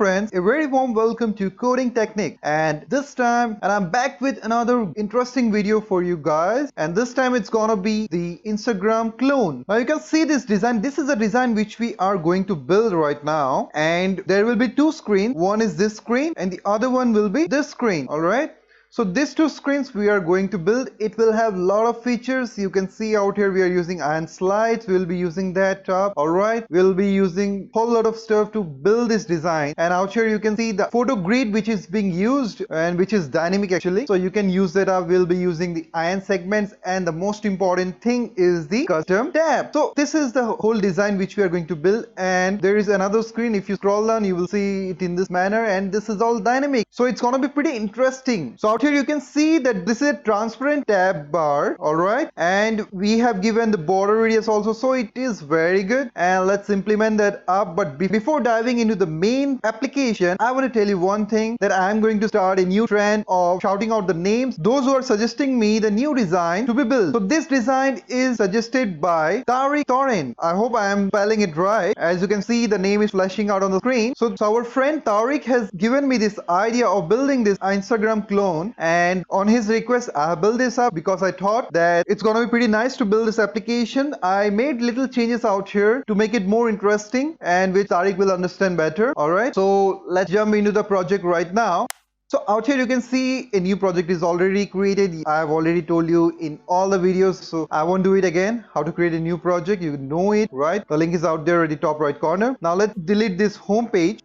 friends, a very warm welcome to Coding Technique, and I'm back with another interesting video for you guys, and this time it's gonna be the Instagram clone. Now you can see this design. This is a design which we are going to build right now, and there will be two screens. One is this screen and the other one will be this screen. Alright, so these two screens we are going to build. It will have a lot of features. You can see out here we are using iron slides. We'll be using that top. Alright, we'll be using a whole lot of stuff to build this design. And out here you can see the photo grid which is being used and which is dynamic actually. So you can use that up. We'll be using the iron segments, and the most important thing is the custom tab. So this is the whole design which we are going to build, and there is another screen. If you scroll down you will see it in this manner, and this is all dynamic. So it's gonna be pretty interesting. So out here you can see that this is a transparent tab bar. Alright, and we have given the border radius also, so it is very good, and let's implement that up. But before diving into the main application, I want to tell you one thing, that I am going to start a new trend of shouting out the names, those who are suggesting me the new design to be built. So this design is suggested by Tariq. I hope I am spelling it right. As you can see, the name is flashing out on the screen. So our friend Tariq has given me this idea of building this Instagram clone, and on his request I have built this up because I thought that it's gonna be pretty nice to build this application. I made little changes out here to make it more interesting, and which Tariq will understand better. Alright, so let's jump into the project right now. So out here you can see a new project is already created. I have already told you in all the videos, so I won't do it again. How to create a new project, you know it, right? The link is out there at the top right corner. Now let's delete this home page.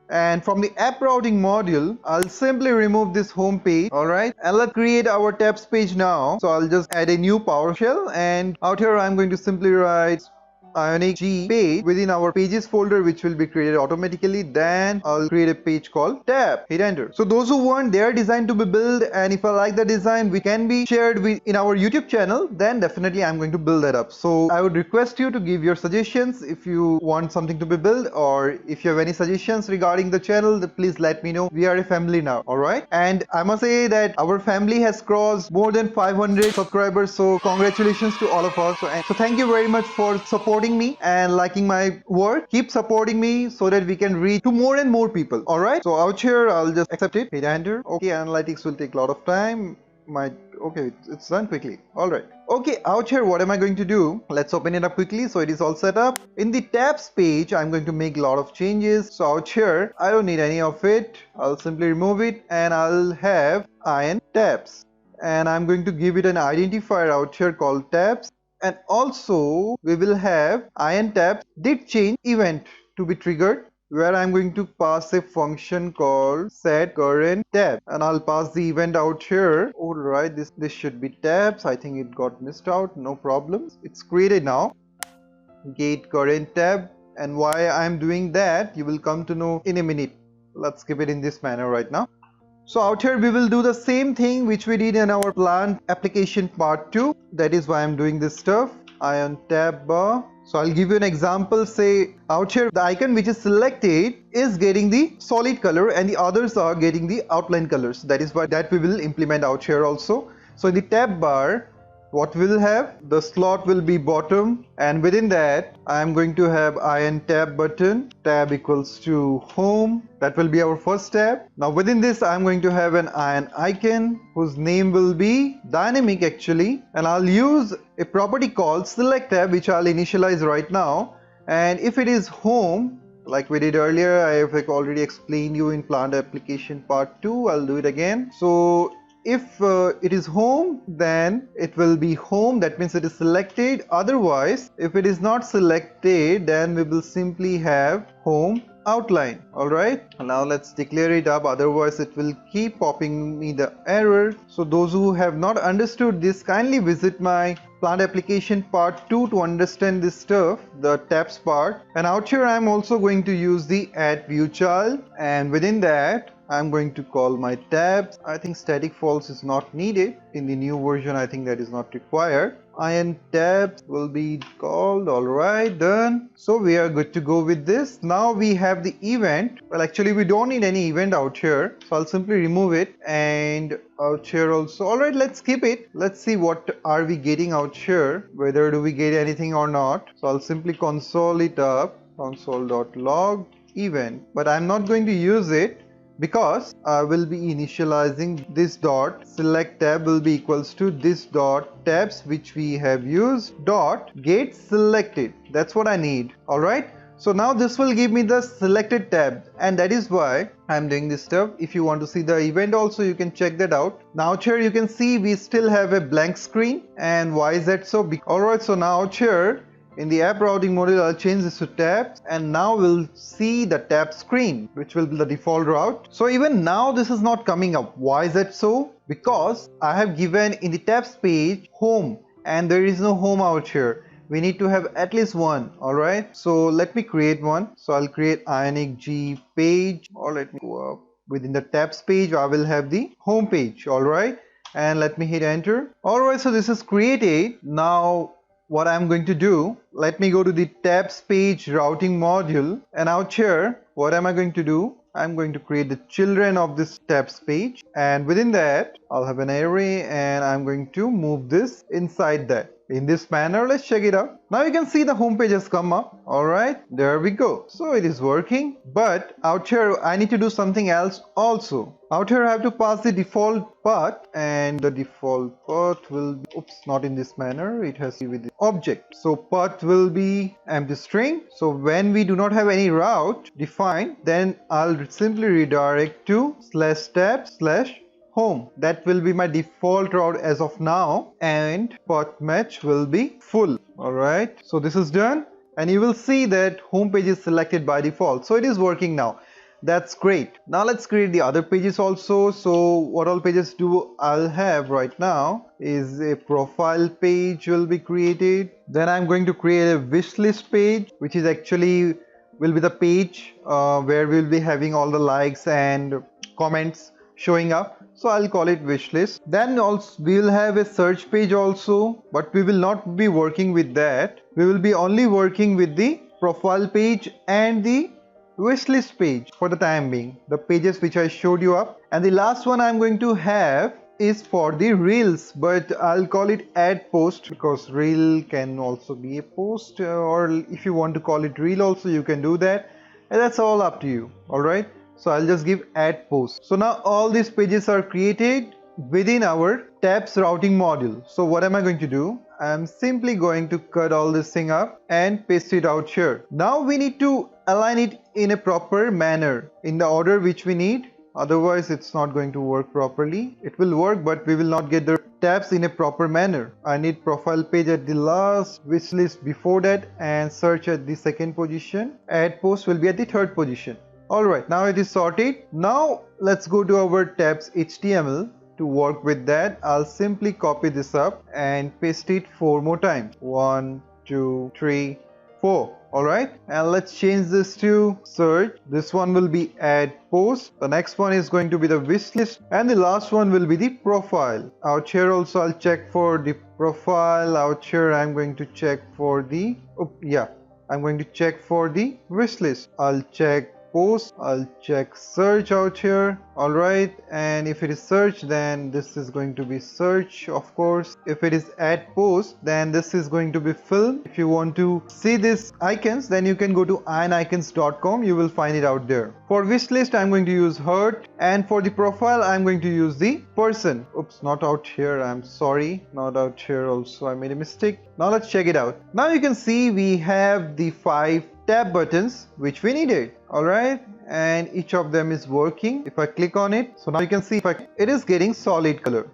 And from the app routing module, I'll simply remove this home page. Alright, and let's create our tabs page now. So I'll just add a new PowerShell, and out here I'm going to simply write Ionic G page within our pages folder, which will be created automatically. Then I'll create a page called tab. Hit enter. So those who want their design to be built, and if I like the design which can be shared in our YouTube channel, then definitely I'm going to build that up. So I would request you to give your suggestions if you want something to be built, or if you have any suggestions regarding the channel, please let me know. We are a family now. Alright, and I must say that our family has crossed more than 500 subscribers, so congratulations to all of us. So thank you very much for supporting me and liking my work. Keep supporting me so that we can reach to more and more people. Alright, so out here I'll just accept it, hit enter. Okay, analytics will take a lot of time. Okay, it's done quickly. Alright, okay, out here what am I going to do? Let's open it up quickly. So it is all set up. In the tabs page I'm going to make a lot of changes. So out here I don't need any of it. I'll simply remove it, and I'll have iron tabs, and I'm going to give it an identifier out here called tabs. And also we will have iron tabs did change event to be triggered, where I'm going to pass a function called set current tab, and I'll pass the event out here. Alright, this should be tabs. I think it got missed out. No problem, it's created now. Get current tab, and why I'm doing that you will come to know in a minute. Let's keep it in this manner right now. So out here we will do the same thing which we did in our plant application part 2. That is why I'm doing this stuff. Ion tab bar. So I'll give you an example. Say out here the icon which is selected is getting the solid color, and the others are getting the outline colors. That is why that we will implement out here also. So in the tab bar, what we'll have, the slot will be bottom, and within that I am going to have iron tab button. Tab equals to home. That will be our first tab. Now within this I am going to have an iron icon whose name will be dynamic actually, and I'll use a property called select tab, which I'll initialize right now. And if it is home, like we did earlier, I have already explained you in plant application part 2, I'll do it again. So if it is home, then it will be home. That means it is selected. Otherwise, if it is not selected, then we will simply have home outline. Alright, now let's declare it up, otherwise it will keep popping me the error. So those who have not understood this, kindly visit my plant application part 2 to understand this stuff, the tabs part. And out here I'm also going to use the add view child, and within that I'm going to call my tabs. I think static false is not needed. In the new version, I think that is not required. Ion tabs will be called. Alright, done. So we are good to go with this. Now we have the event. Well, actually we don't need any event out here, so I'll simply remove it, and out here also. Alright, let's skip it. Let's see what are we getting out here, whether do we get anything or not. So I'll simply console it up, console.log event, but I'm not going to use it because I will be initializing this dot select tab will be equals to this dot tabs which we have used dot get selected. That's what I need. Alright, so now this will give me the selected tab, and that is why I'm doing this stuff. If you want to see the event also, you can check that out. Now here you can see we still have a blank screen, and why is that so? Alright, so now here in the app routing module, I'll change this to tabs, and now we'll see the tab screen, which will be the default route. So even now this is not coming up. Why is that so? Because I have given in the tabs page home, and there is no home out here. We need to have at least one. Alright, so let me create one. So I'll create Ionic G page, or let me go up. Within the tabs page, I will have the home page. Alright, and let me hit enter. Alright, so this is created. Now what I'm going to do, let me go to the tabs page routing module, and out here what am I going to do? I'm going to create the children of this tabs page, and within that I'll have an array, and I'm going to move this inside that in this manner. Let's check it out. Now you can see the home page has come up. Alright, there we go. So it is working, but out here I need to do something else also. Out here I have to pass the default path, and the default path will be, oops, not in this manner, it has to be with the object. So path will be empty string. So when we do not have any route defined, then I'll simply redirect to /tab/home. That will be my default route as of now, and path match will be full. Alright, so this is done, and you will see that home page is selected by default. So it is working now. That's great. Now let's create the other pages also. So what all pages do I'll have right now is a profile page will be created. Then I'm going to create a wish list page, which is actually will be the page where we'll be having all the likes and comments showing up. So I'll call it wish list. Then also we'll have a search page also, but we will not be working with that. We will be only working with the profile page and the wishlist page for the time being, the pages which I showed you up. And the last one I'm going to have is for the reels, but I'll call it add post, because reel can also be a post, or if you want to call it reel also, you can do that, and that's all up to you. Alright, so I'll just give add post. So now all these pages are created within our tabs routing module. So what am I going to do? I'm simply going to cut all this thing up and paste it out here. Now we need to align it in a proper manner in the order which we need. Otherwise it's not going to work properly. It will work, but we will not get the tabs in a proper manner. I need profile page at the last, wish list before that, and search at the second position. Add post will be at the third position. Alright, now it is sorted. Now let's go to our tabs HTML. To work with that, I'll simply copy this up and paste it 4 more times. 1, 2, 3, 4. Alright, and let's change this to search. This one will be add post. The next one is going to be the wish list, and the last one will be the profile. Out here also I'll check for the profile. Out here I'm going to check for the I'm going to check for the wish list. I'll check post, I'll check search out here. Alright, and if it is search, then this is going to be search, of course. If it is add post, then this is going to be fill. If you want to see these icons, then you can go to ion-actions.com. You will find it out there. For wish list, I'm going to use heart, and for the profile, I'm going to use the person. Oops, not out here, I'm sorry, not out here also, I made a mistake. Now let's check it out. Now you can see we have the 5 tab buttons which we needed. Alright, and each of them is working. If I click on it, so now you can see it is getting solid color.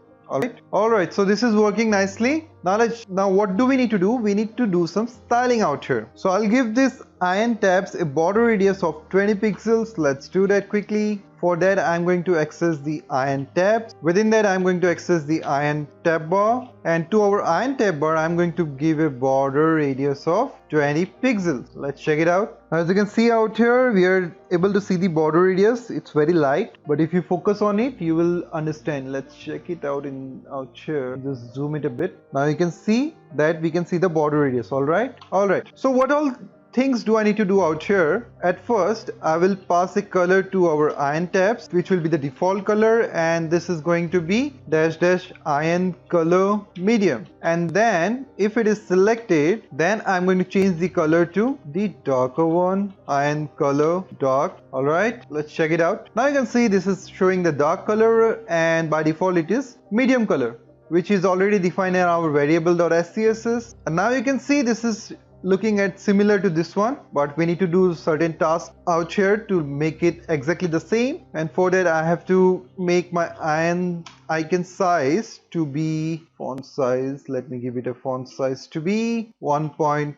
Alright, so this is working nicely. Now what do we need to do? We need to do some styling out here. So I'll give this ion tabs a border radius of 20 pixels. Let's do that quickly. For that, I'm going to access the ion tabs. Within that, I'm going to access the ion tab bar, and to our ion tab bar, I'm going to give a border radius of 20 pixels. Let's check it out. As you can see out here, we are able to see the border radius. It's very light, but if you focus on it, you will understand. Let's check it out out here. Just zoom it a bit. Now you can see that we can see the border radius. All right. So what all things do I need to do out here? At first, I will pass a color to our ion tabs, which will be the default color, and this is going to be --ion color medium. And then if it is selected, then I'm going to change the color to the darker one, ion color dark. Alright, let's check it out. Now you can see this is showing the dark color, and by default it is medium color, which is already defined in our variable.scss. And now you can see this is looking at similar to this one, but we need to do certain tasks out here to make it exactly the same. And for that, I have to make my ion icon size to be font size. Let me give it a font size to be 1.5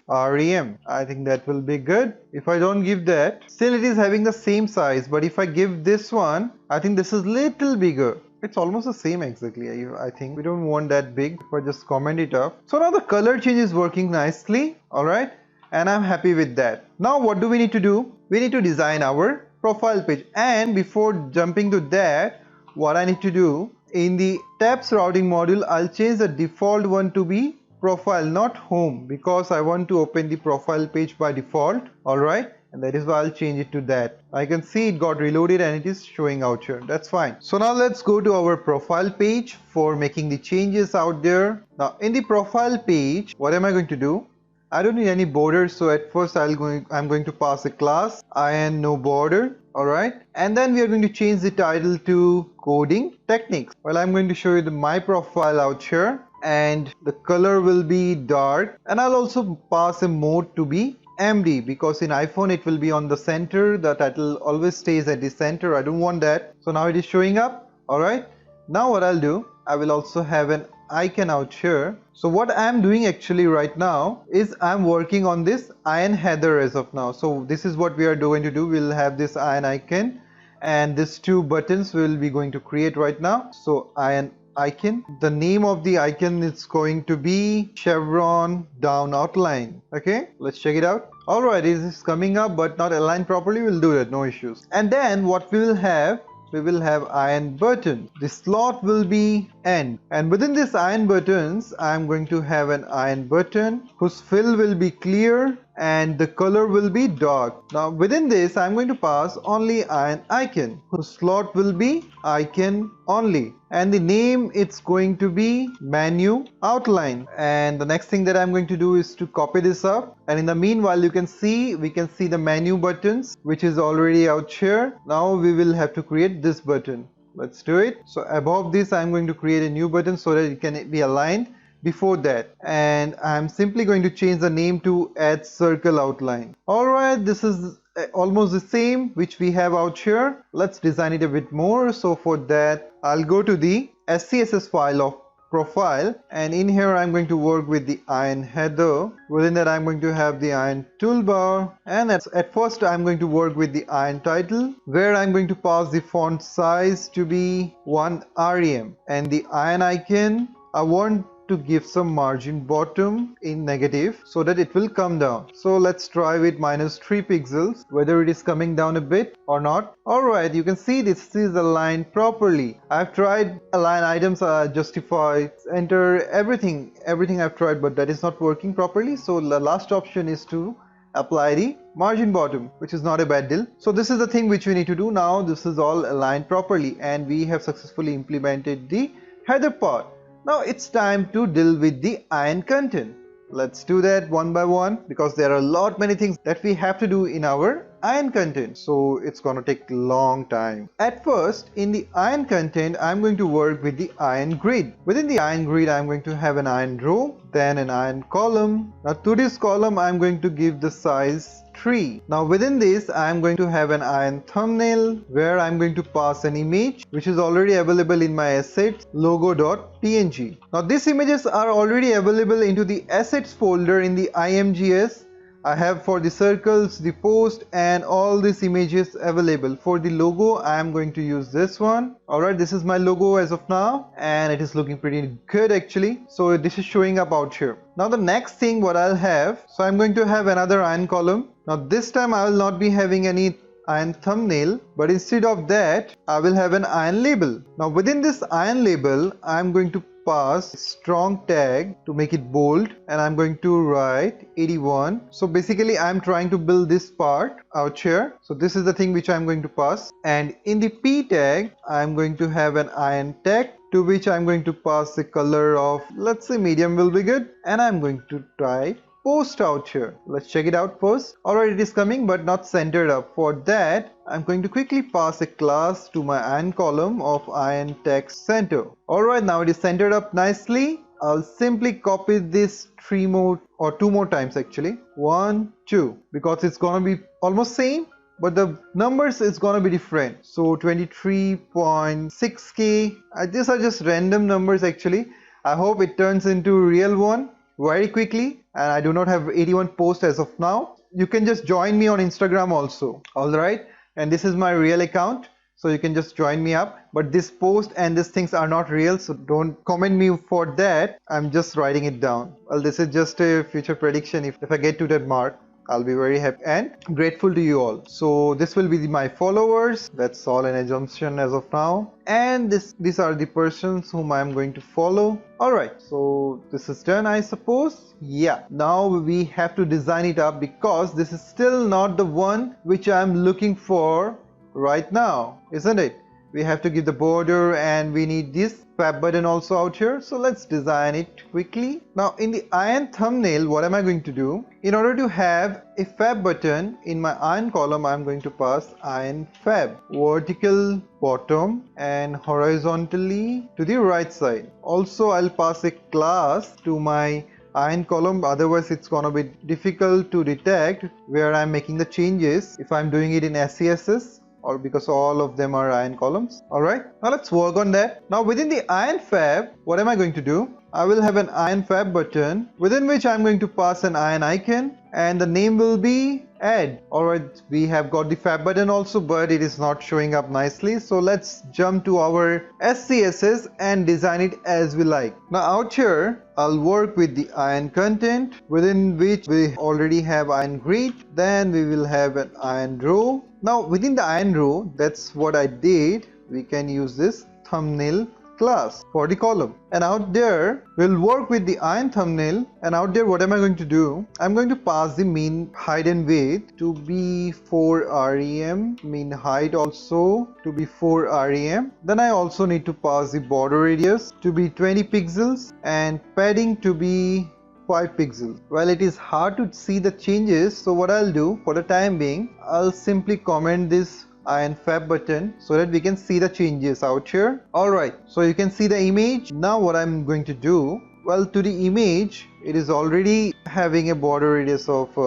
rem. I think that will be good. If I don't give that, still it is having the same size, but if I give this one, I think this is little bigger. It's almost the same exactly. I think we don't want that big. If I just comment it up. So now the color change is working nicely. Alright. And I'm happy with that. Now what do we need to do? We need to design our profile page. And before jumping to that, what I need to do, in the tabs routing module, I'll change the default one to be profile, not home, because I want to open the profile page by default. Alright. And that is why I'll change it to that. I can see it got reloaded and it is showing out here. That's fine. So now let's go to our profile page for making the changes out there. Now in the profile page, what am I going to do? I don't need any borders, so at first I'm going to pass a class ion no border. Alright, and then we are going to change the title to coding techniques. Well, I'm going to show you my profile out here, and the color will be dark, and I'll also pass a mode to be MD, because in iPhone it will be on the center. The title always stays at the center. I don't want that. So now it is showing up. Alright, now what I'll do, I will also have an icon out here. So what I'm doing actually right now is I'm working on this ion header as of now. So this is what we are going to do. We'll have this ion icon, and these two buttons we'll be going to create right now. So ion icon, the name of the icon is going to be chevron down outline. Okay, let's check it out. Alright, this is coming up but not aligned properly. We'll do that, no issues. And then what we will have, we will have ion button. The slot will be end, and within this ion buttons I'm going to have an ion button whose fill will be clear and the color will be dark. Now within this I'm going to pass only ion icon whose slot will be icon only, and the name it's going to be menu outline. And the next thing that I'm going to do is to copy this up, and in the meanwhile we can see the menu buttons which is already out here. Now we will have to create this button. Let's do it. So above this I'm going to create a new button so that it can be aligned before that, and I'm simply going to change the name to add circle outline. Alright, this is almost the same which we have out here. Let's design it a bit more. So for that I'll go to the SCSS file of profile, and in here I'm going to work with the ion header. Within that I'm going to have the ion toolbar, and at first I'm going to work with the ion title, where I'm going to pass the font size to be 1 rem, and the ion icon I want to give some margin bottom in negative so that it will come down. So let's try with -3 pixels whether it is coming down a bit or not. Alright, you can see this is aligned properly. I've tried align items, justify, enter, everything I've tried, but that is not working properly. So the last option is to apply the margin bottom, which is not a bad deal. So this is the thing which we need to do now. This is all aligned properly, and we have successfully implemented the header part. Now it's time to deal with the ion content. Let's do that one by one, because there are many things that we have to do in our ion content. So it's gonna take a long time. At first, in the ion content, I'm going to work with the ion grid. Within the ion grid, I'm going to have an ion row, then an ion column. Now to this column, I'm going to give the size 3. Now within this I am going to have an ion thumbnail where I am going to pass an image which is already available in my assets logo.png. Now these images are already available into the assets folder in the imgs. I have for the circles, the post and all these images available. For the logo I am going to use this one. Alright, this is my logo as of now and it is looking pretty good actually. So this is showing up out here. Now the next thing what I'll have, so I'm going to have another ion column. Now this time I will not be having any ion thumbnail, but instead of that I will have an ion label. Now within this ion label I'm going to pass strong tag to make it bold and I'm going to write 81. So basically I'm trying to build this part out here. So this is the thing which I'm going to pass, and in the P tag I'm going to have an ion tag to which I'm going to pass the color of, let's say medium will be good, and I'm going to try post out here. Let's check it out first. Alright, it is coming but not centered up. For that I'm going to quickly pass a class to my ion column of ion text center. Alright, now it is centered up nicely. I'll simply copy this 3 more or 2 more times actually. 1, 2, because it's gonna be almost same but the numbers is gonna be different. So 23.6k, these are just random numbers actually. I hope it turns into real one very quickly, and I do not have 81 posts as of now. You can just join me on Instagram also. Alright, and this is my real account, so you can just join me up, but this post and these things are not real, so don't comment me for that. I'm just writing it down. Well, this is just a future prediction. If I get to that mark, I'll be very happy and grateful to you all. So this will be my followers. That's all an assumption as of now, and these are the persons whom I'm going to follow. Alright, so this is done, I suppose. Yeah, now we have to design it up because this is still not the one which I'm looking for right now, isn't it? We have to give the border and we need this fab button also out here. So let's design it quickly. Now in the ion thumbnail, what am I going to do? In order to have a fab button in my ion column, I'm going to pass ion fab, vertical bottom and horizontally to the right side. Also I'll pass a class to my ion column, otherwise it's gonna be difficult to detect where I'm making the changes if I'm doing it in SCSS, or because all of them are ion columns. Alright, now let's work on that. Now within the ion fab, what am I going to do? I will have an ion fab button within which I'm going to pass an ion icon and the name will be add. Alright, we have got the fab button also, but it is not showing up nicely. So let's jump to our SCSS and design it as we like. Now out here, I'll work with the ion content within which we already have ion grid. Then we will have an ion row. Now within the ion row, that's what I did. We can use this thumbnail class for the column, and out there we'll work with the ion thumbnail. And out there, what am I going to do? I'm going to pass the mean height and width to be 4 rem, mean height also to be 4 rem. Then I also need to pass the border radius to be 20 pixels and padding to be 5 pixels. Well, it is hard to see the changes, so what I'll do for the time being, I'll simply comment this ion fab button so that we can see the changes out here. Alright, so you can see the image. Now what I'm going to do, well, to the image, it is already having a border radius of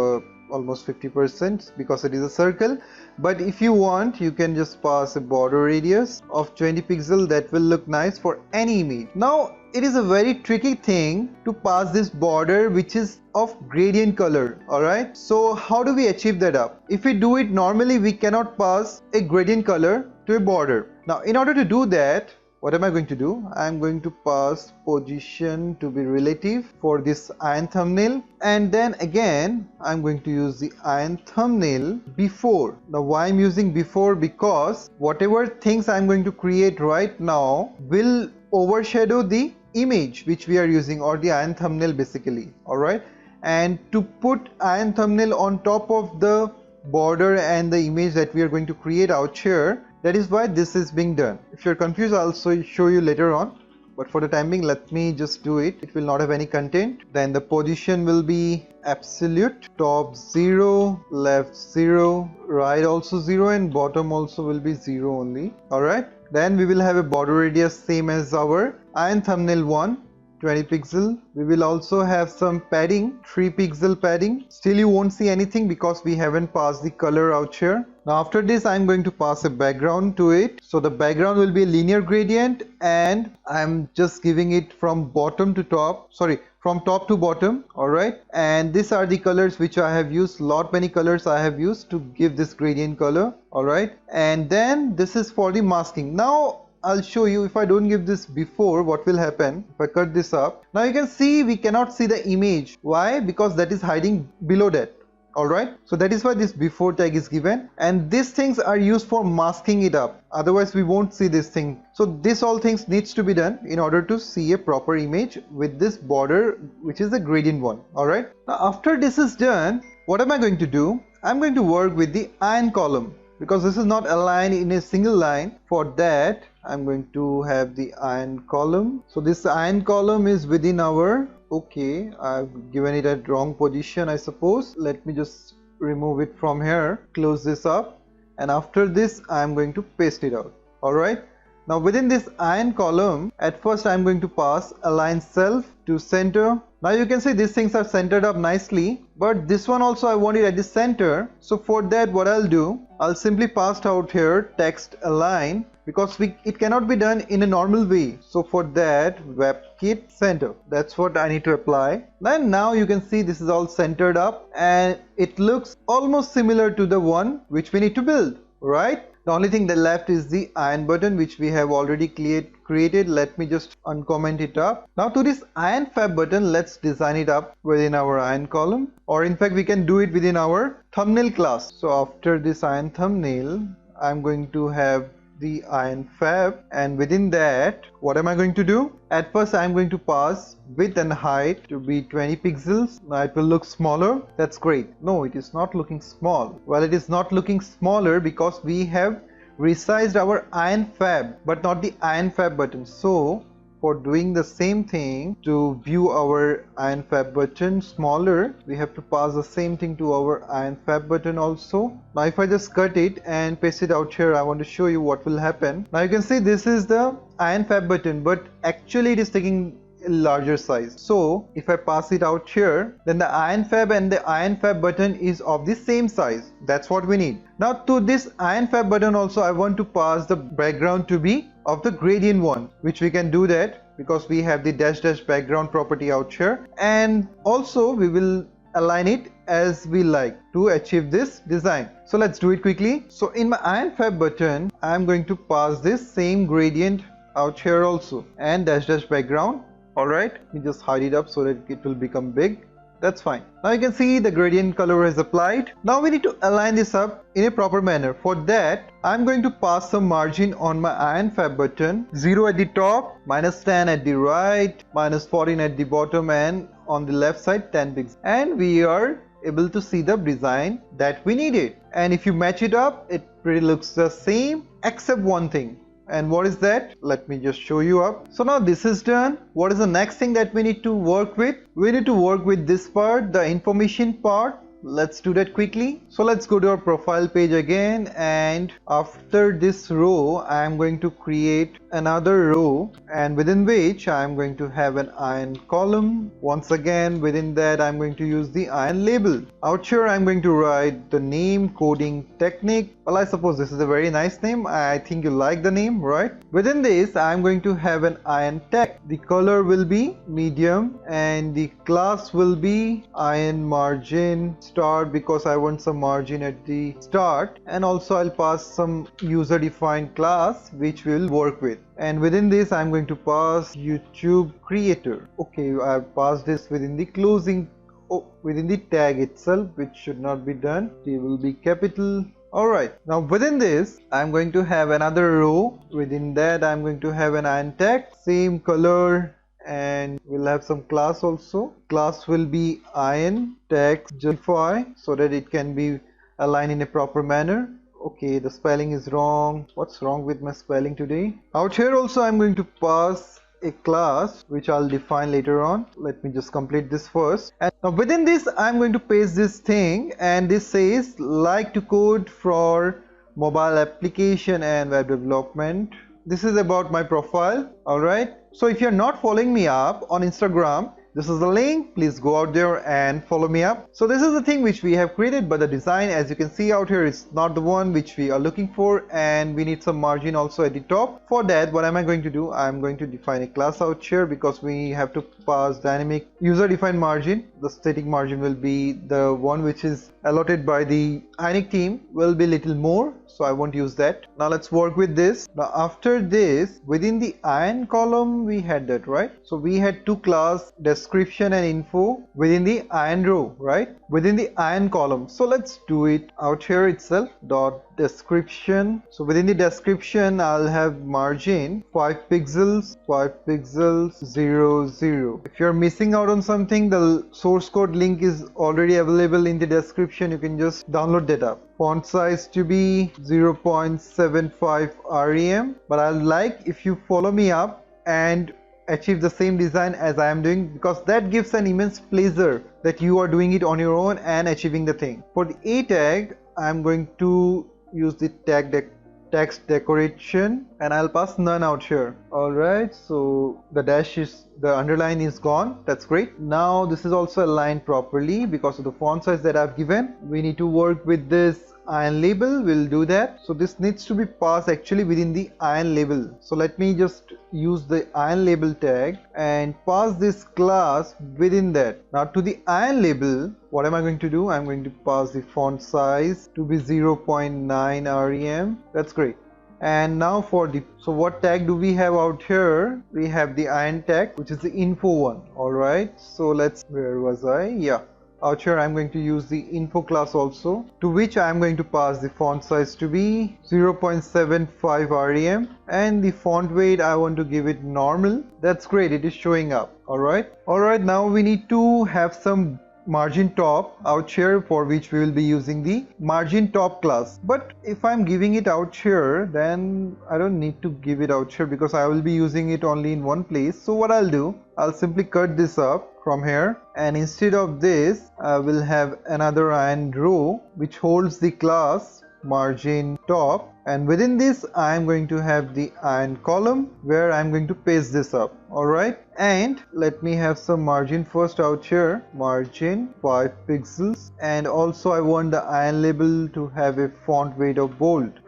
almost 50% because it is a circle, but if you want, you can just pass a border radius of 20 pixels. That will look nice for any image. Now it is a very tricky thing to pass this border which is of gradient color. Alright, so how do we achieve that up? If we do it normally, we cannot pass a gradient color to a border. Now in order to do that, what am I going to do? I am going to pass position to be relative for this ion thumbnail, and then again I'm going to use the ion thumbnail before. Now why I'm using before? Because whatever things I'm going to create right now will overshadow the image which we are using, or the ion thumbnail basically. Alright, and to put ion thumbnail on top of the border and the image that we are going to create out here, that is why this is being done. If you're confused, I'll also show you later on, but for the time being, let me just do it. It will not have any content. Then the position will be absolute, top 0, left 0, right also 0, and bottom also will be 0 only. Alright, then we will have a border radius same as our ion thumbnail one, 20 pixel. We will also have some padding, 3 pixel padding. Still you won't see anything because we haven't passed the color out here. Now after this I'm going to pass a background to it. So the background will be a linear gradient and I'm just giving it from bottom to top, sorry, from top to bottom. Alright, and these are the colors which I have used, many colors I have used to give this gradient color. Alright, and then this is for the masking. Now I'll show you, if I don't give this before, what will happen if I cut this up. Now you can see we cannot see the image. Why? Because that is hiding below that. Alright, so that is why this before tag is given, and these things are used for masking it up, otherwise we won't see this thing. So this all things needs to be done in order to see a proper image with this border which is the gradient one. Alright, now after this is done, what am I going to do? I'm going to work with the ion column because this is not aligned in a single line. For that I'm going to have the ion column. So this ion column is within our, okay, I've given it at wrong position I suppose. Let me just remove it from here, close this up, and after this I'm going to paste it out. Alright, now within this ion column, at first I'm going to pass align self to center. Now you can see these things are centered up nicely, but this one also I want it at the center. So for that what I'll do, I'll simply pass out here text align, because it cannot be done in a normal way. So for that, WebKit center, that's what I need to apply. Then now you can see this is all centered up and it looks almost similar to the one which we need to build, right? The only thing that left is the iron button which we have already created. Let me just uncomment it up. Now to this iron fab button, let's design it up within our iron column, or in fact we can do it within our thumbnail class. So after this iron thumbnail, I'm going to have the iron fab, and within that what am I going to do? At first I'm going to pass width and height to be 20 pixels. Now it will look smaller. That's great. No, it is not looking small. Well, it is not looking smaller because we have resized our iron fab but not the iron fab button. So for doing the same thing, to view our iron fab button smaller, we have to pass the same thing to our iron fab button also. Now if I just cut it and paste it out here, I want to show you what will happen. Now you can see this is the iron fab button, but actually it is taking a larger size. So if I pass it out here, then the iron fab and the iron fab button is of the same size. That's what we need. Now to this iron fab button also I want to pass the background to be of the gradient one, which we can do that because we have the dash dash background property out here, and also we will align it as we like to achieve this design. So let's do it quickly. So in my iron fab button, I'm going to pass this same gradient out here also and dash dash background. Alright, let me just hide it up so that it will become big. That's fine. Now you can see the gradient color is applied. Now we need to align this up in a proper manner. For that, I'm going to pass some margin on my iron fab button. 0 at the top, -10 at the right, -14 at the bottom, and on the left side 10 pixels. And we are able to see the design that we needed. And if you match it up, it pretty looks the same except one thing. And what is that? Let me just show you up. So now this is done. What is the next thing that we need to work with? We need to work with this part, the information part. Let's do that quickly. So let's go to our profile page again, and after this row I am going to create another row, and within which I am going to have an iron column. Once again within that I am going to use the iron label. Out here I am going to write the name coding Technyks. Well, I suppose this is a very nice name. I think you like the name, right? Within this I am going to have an iron tag. The color will be medium and the class will be iron margin start because I want some margin at the start, and also I'll pass some user defined class which we'll work with. And within this I'm going to pass YouTube creator. Okay, I've passed this within the closing, within the tag itself, which should not be done. It will be capital. Alright, now within this I'm going to have another row. Within that I'm going to have an iron tag, same color, and we'll have some class also. Class will be iron text justify so that it can be aligned in a proper manner. Okay, the spelling is wrong. What's wrong with my spelling today? Out here also I'm going to pass a class which I'll define later on. Let me just complete this first. And now within this I'm going to paste this thing, and this says like to code for mobile application and web development. This is about my profile. Alright, So if you're not following me up on Instagram, this is the link. Please go out there and follow me up. So this is the thing which we have created, but the design, as you can see out here, is not the one which we are looking for, and we need some margin also at the top. For that, what am I going to do? I'm going to define a class out here because we have to pass dynamic user defined margin. The static margin will be the one which is allotted by the Ionic team, will be little more, so I won't use that. Now let's work with this. Now after this, within the ion column we had that, right? So we had two class, description and info, within the ion row, right? Within the ion column. So let's do it out here itself. Dot description. So within the description I'll have margin 5 pixels, 0 0. If you're missing out on something, the source code link is already available in the description. You can just download that up. Font size to be 0.75 rem, but I'd like if you follow me up and achieve the same design as I am doing, because that gives an immense pleasure that you are doing it on your own and achieving the thing. For the A tag, I'm going to use the text decoration and I'll pass none out here. Alright, so the underline is gone. That's great. Now this is also aligned properly because of the font size that I've given. We need to work with this ion label. We'll do that. So this needs to be passed actually within the ion label. So let me just use the ion label tag and pass this class within that. Now to the ion label, what am I going to do? I'm going to pass the font size to be 0.9 rem. That's great. And now so what tag do we have out here? We have the ion tag, which is the info one. Alright, so where was I? Yeah, out here I'm going to use the info class also, to which I'm going to pass the font size to be 0.75 rem, and the font weight I want to give it normal. That's great, it is showing up. Alright, now we need to have some margin top out here, for which we will be using the margin top class. But if I'm giving it out here, then I don't need to give it out here because I will be using it only in one place. So what I'll do, I'll simply cut this up from here, and instead of this I will have another ion row which holds the class margin top, and within this I am going to have the ion column where I am going to paste this up. Alright, and let me have some margin first out here, margin 5 pixels, and also I want the ion label to have a font weight of bold.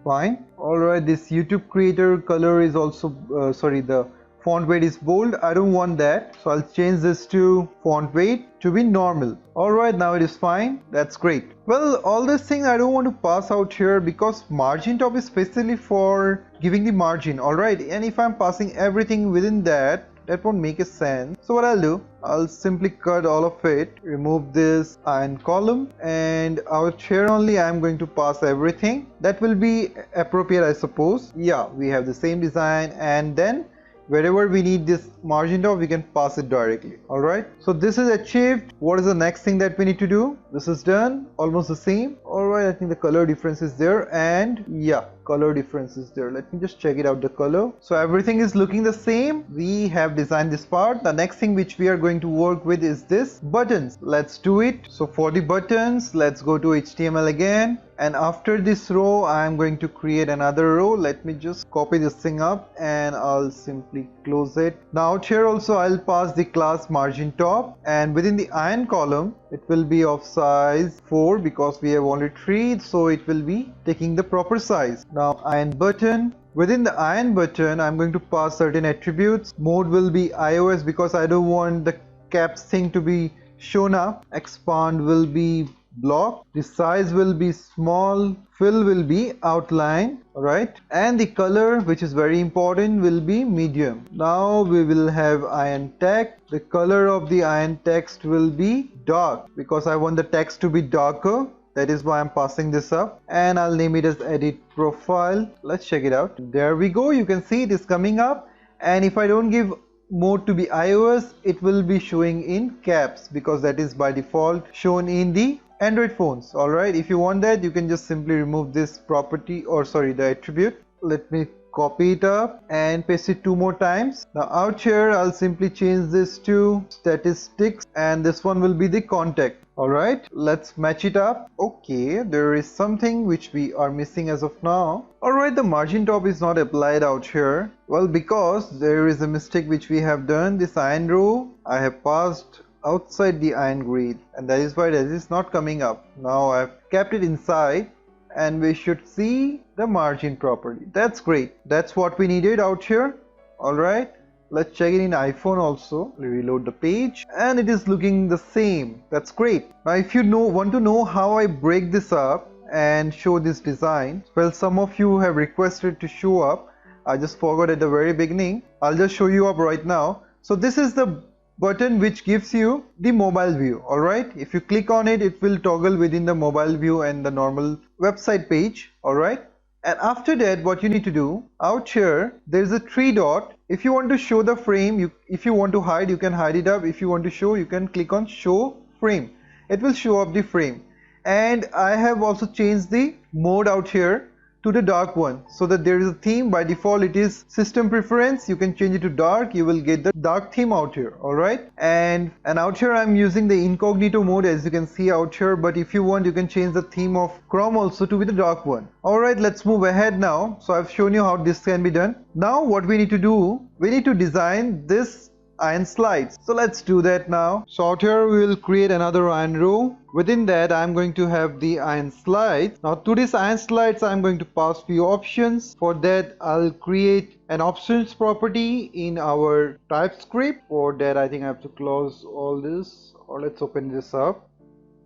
Fine. Alright, this YouTube creator color is also the font weight is bold. I don't want that, so I'll change this to font weight to be normal. Alright, now it is fine. That's great. Well, all these things I don't want to pass out here because margin top is specially for giving the margin. Alright, and if I'm passing everything within that won't make a sense. So what I'll do, I'll simply cut all of it, remove this ion column, and out here only I'm going to pass everything. That will be appropriate, I suppose. Yeah, we have the same design, and then wherever we need this margin top, we can pass it directly. Alright, so this is achieved. What is the next thing that we need to do? This is done, almost the same. Alright, I think the color difference is there, and yeah, color difference is there. Let me just check it out, the color. So everything is looking the same. We have designed this part. The next thing which we are going to work with is this buttons. Let's do it. So for the buttons, let's go to HTML again, and after this row I am going to create another row. Let me just copy this thing up and I'll simply close it. Now out here also I'll pass the class margin top, and within the ion column it will be of size 4 because we have only 3, so it will be taking the proper size. Now ion button, within the ion button I'm going to pass certain attributes. Mode will be iOS because I don't want the caps thing to be shown up. Expand will be block, the size will be small, fill will be outline. Alright, and the color, which is very important, will be medium. Now we will have ion text. The color of the ion text will be dark because I want the text to be darker. That is why I'm passing this up, and I'll name it as edit profile. Let's check it out. There we go. You can see it is coming up, and if I don't give mode to be iOS, it will be showing in caps because that is by default shown in the Android phones. Alright, if you want that, you can just simply remove this property, or sorry, the attribute. Let me copy it up and paste it 2 more times. Now out here I'll simply change this to statistics, and this one will be the contact. Alright, let's match it up. Okay, there is something which we are missing as of now. Alright, the margin top is not applied out here. Well, because there is a mistake which we have done. This iron row I have passed outside the iron grid, and that is why that is not coming up. Now I have kept it inside, and we should see the margin properly. That's great. That's what we needed out here. Alright, let's check it in iPhone also. Reload the page, and it is looking the same. That's great. Now if you want to know how I break this up and show this design, well, some of you have requested to show up. I just forgot at the very beginning. I'll just show you up right now. So this is the button which gives you the mobile view. Alright, if you click on it, it will toggle within the mobile view and the normal website page. Alright, and after that, what you need to do, out here there is a three dot. If you want to show the frame, if you want to hide, you can hide it up. If you want to show, you can click on show frame. It will show up the frame. And I have also changed the mode out here to the dark one, so that there is a theme. By default it is system preference. You can change it to dark, you will get the dark theme out here. Alright, and out here I'm using the incognito mode, as you can see out here, but if you want, you can change the theme of Chrome also to be the dark one. Alright, let's move ahead now. So I've shown you how this can be done. Now what we need to do, we need to design this iron slides. So let's do that now. So out here we will create another iron row. Within that I'm going to have the iron slides. Now to this iron slides I'm going to pass few options. For that I'll create an options property in our TypeScript. For that I think I have to close all this, or let's open this up.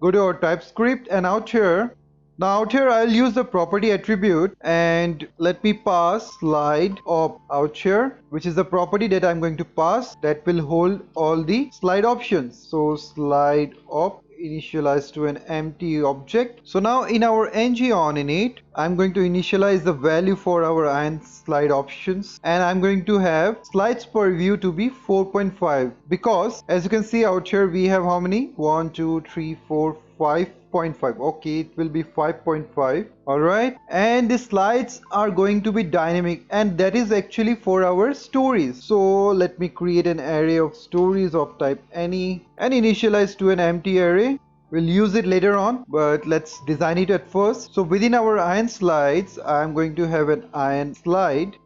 Go to our TypeScript, and out here I'll use the property attribute, and let me pass slide op out here, which is the property that I'm going to pass that will hold all the slide options. So slide op initialized to an empty object. So now in our ngOnInit, I'm going to initialize the value for our iron slide options, and I'm going to have slides per view to be 4.5, because as you can see out here we have how many? 1, 2, 3, 4, 5.5. Okay, it will be 5.5. Alright, and the slides are going to be dynamic, and that is actually for our stories. So let me create an array of stories of type any and initialize to an empty array. We'll use it later on, but let's design it at first. So within our iron slides, I'm going to have an iron slide,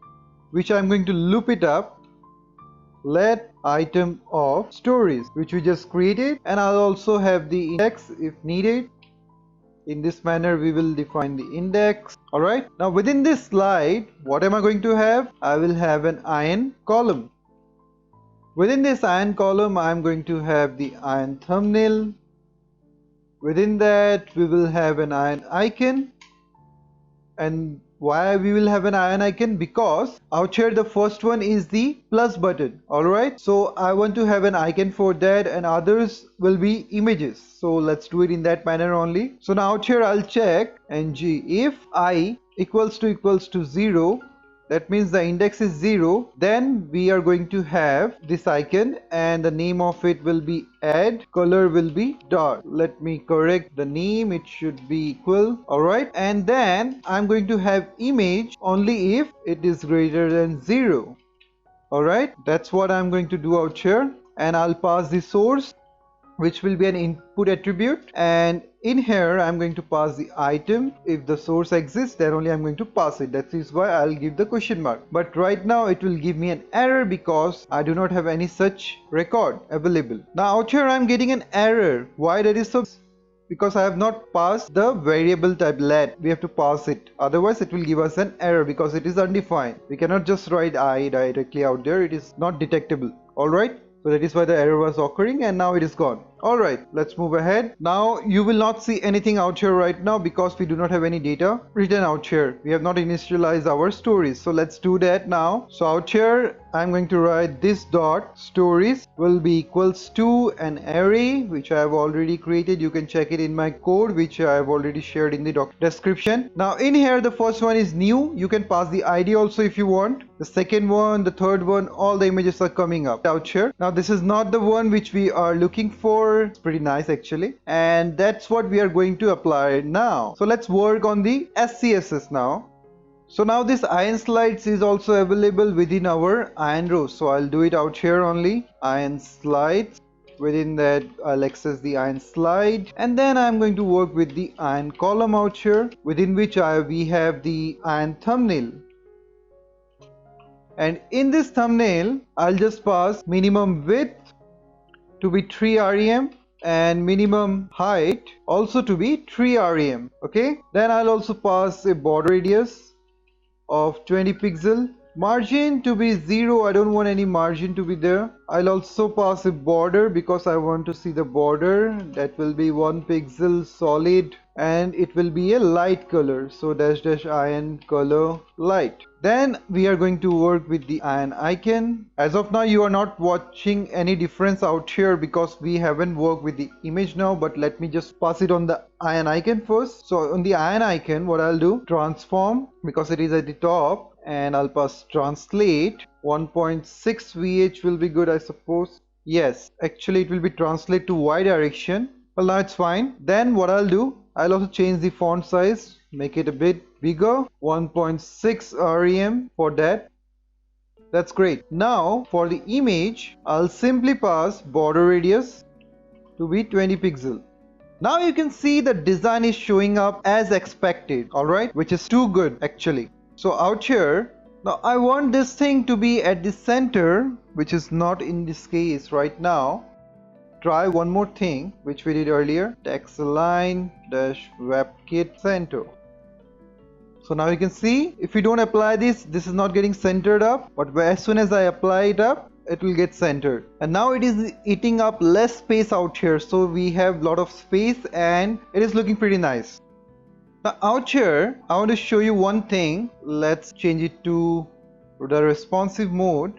which I'm going to loop it up. Let item of stories, which we just created, and I'll also have the index if needed. In this manner we will define the index. Alright, now within this slide, what am I going to have? I will have an iron column. Within this iron column I'm going to have the iron thumbnail. Within that we will have an iron icon. And why we will have an iron icon? Because out here the first one is the plus button. Alright, so I want to have an icon for that, and others will be images. So let's do it in that manner only. So now out here I'll check ng if I equals to 0, that means the index is 0, then we are going to have this icon, and the name of it will be add, color will be dark. Let me correct the name, it should be equal. Alright, and then I'm going to have image only if it is greater than 0. Alright, that's what I'm going to do out here, and I'll pass the source, which will be an input attribute, and in here I'm going to pass the item. If the source exists, then only I'm going to pass it. That is why I'll give the question mark. But right now it will give me an error because I do not have any such record available. Now out here I'm getting an error. Why that is so? Because I have not passed the variable type let. We have to pass it, otherwise it will give us an error because it is undefined. We cannot just write I directly out there, it is not detectable. Alright, so that is why the error was occurring, and now it is gone. Alright, let's move ahead. Now you will not see anything out here right now because we do not have any data written out here. We have not initialized our stories. So let's do that now. So out here I'm going to write this dot stories will be equals to an array which I have already created. You can check it in my code which I have already shared in the description. Now in here the first one is new. You can pass the ID also if you want. The second one, the third one, all the images are coming up out here. Now this is not the one which we are looking for. It's pretty nice actually, and that's what we are going to apply now. So let's work on the SCSS now. So now this iron slides is also available within our iron row. So I'll do it out here only, iron slides. Within that I'll access the iron slide, and then I'm going to work with the iron column out here, within which we have the iron thumbnail. And in this thumbnail, I'll just pass minimum width to be 3 rem and minimum height also to be 3 rem. Okay, then I'll also pass a border radius of 20 pixel, margin to be 0. I don't want any margin to be there. I'll also pass a border because I want to see the border. That will be 1 pixel solid and it will be a light color, so dash ion color light. Then we are going to work with the ion icon. As of now you are not watching any difference out here because we haven't worked with the image now, but let me just pass it on the ion icon first. So on the ion icon, what I'll do, transform, because it is at the top, and I'll pass translate. 1.6 VH will be good, I suppose. Yes, actually it will be translate to Y direction. Well, now it's fine. Then what I'll do, I'll also change the font size, make it a bit bigger, 1.6 rem for that. That's great. Now for the image, I'll simply pass border radius to be 20 pixel. Now you can see the design is showing up as expected, alright, which is too good actually. So out here, now I want this thing to be at the center, which is not in this case right now. Try one more thing which we did earlier, text align dash WebKit center. So now you can see if we don't apply this is not getting centered up, but as soon as I apply it up, it will get centered. And now it is eating up less space out here, so we have a lot of space and it is looking pretty nice. Now out here I want to show you one thing. Let's change it to the responsive mode,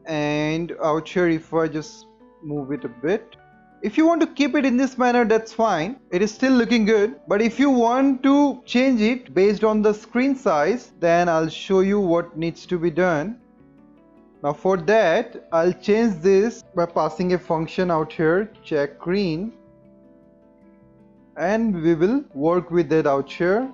and out here if I just move it a bit, if you want to keep it in this manner, that's fine, it is still looking good. But if you want to change it based on the screen size, then I'll show you what needs to be done. Now for that I'll change this by passing a function out here, check green, and we will work with that out here.